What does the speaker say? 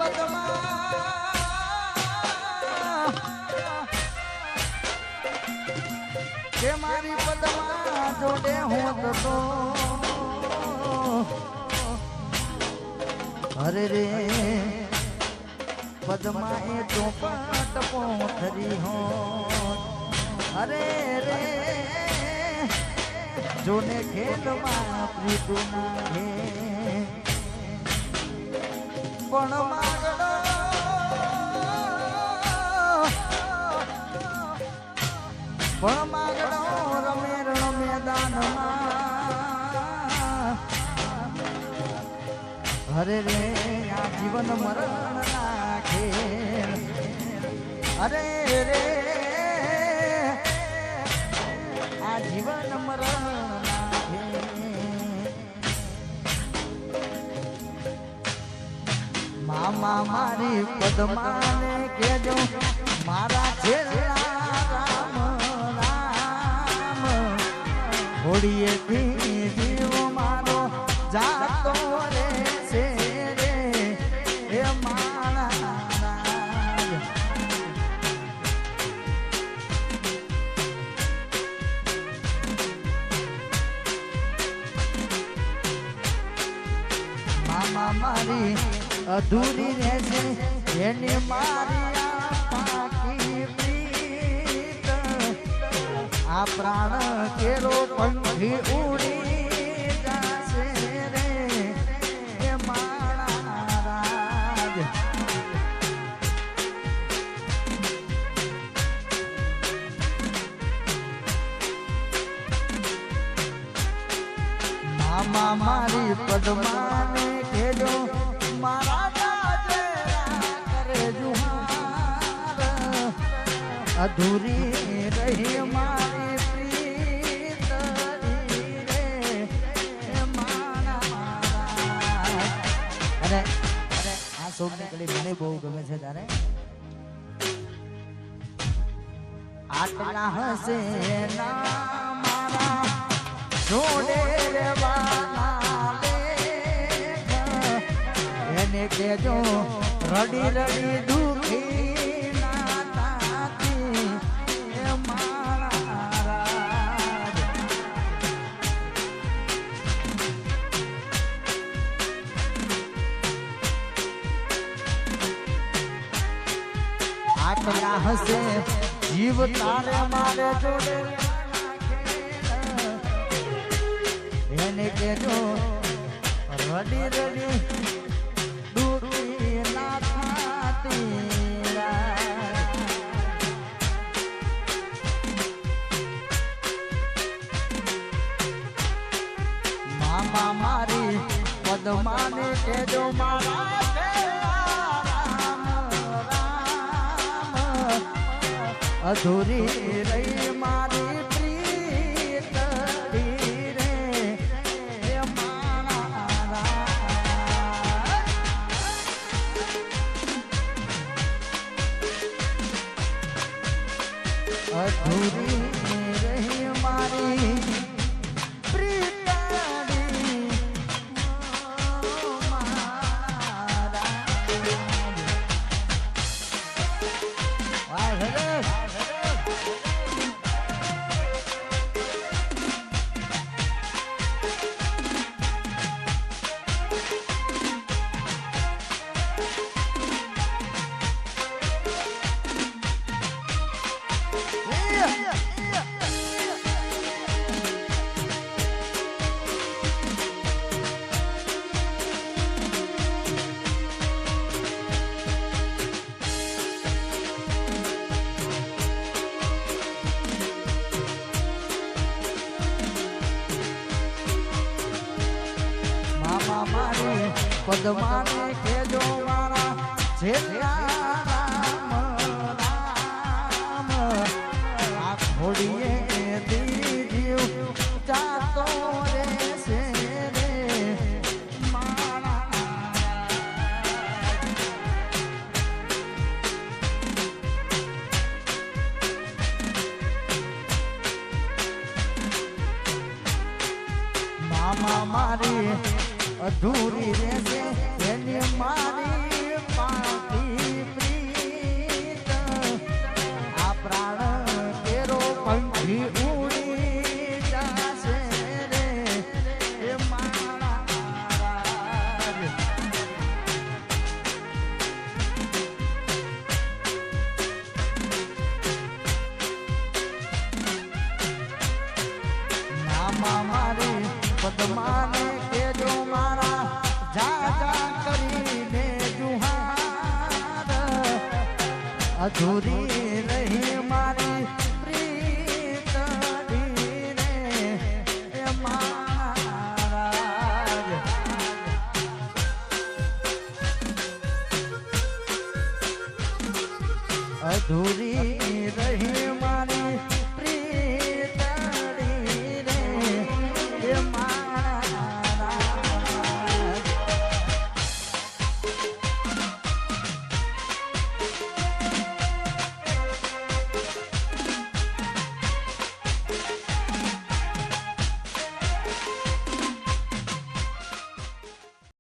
પદમાં કે મારી પદમાં જોડે હોત તો અરે રે પદમાં એ ચોપાટ પોથરી હો અરે રે જોને ખેતમાં પ્રીતુ નાખે પણ માગડો રમે રણ મેદાનમાં અરે રે આ જીવન મરણ નાખે અરે રે આ જીવન મરણ નાખે મામા મારી પદ્માને કેજો મારા છેલ્લા રામ રામ હોડીએથી જીવ મારો જાતો રે છે રે હે મારા મામા મારી અધૂરી રહેશે એની મારી પાકી પ્રીત આ પ્રાણ કેરો પંખી ઉડી જશે રે એ મારા રાજ મામા મારી પદ્માને કેજો મારા દાદરા કરે જુહાર અધૂરી રહી મારી પ્રીત રે મારા અને આ સોંગ નીકળી મને બહુ ગમે છે તારે આટલા હશે ના મારા જોડે રેવાના એને કેજો રડી રડી દુખી ના તાતી એ મારા રાજ આટલા હશે જીવ તારે મારે જોડે એને કેજો રડી રડી મામા મારી પદ્માને કેજો મારા રામ રામ અધૂરી રહી મારી પ્રીત રે મારા અધૂરી રહી મારી પદ્માને કેજો મારા છેલ્લા રામ રામ આ ઘોડીએ દીજીવ જાતો રે છે રે મારા મામા મારી અધૂરી રહેશે એની મારી અધૂરી રહી મારી પ્રીતડી રે એ મહારાજ અધૂરી રહી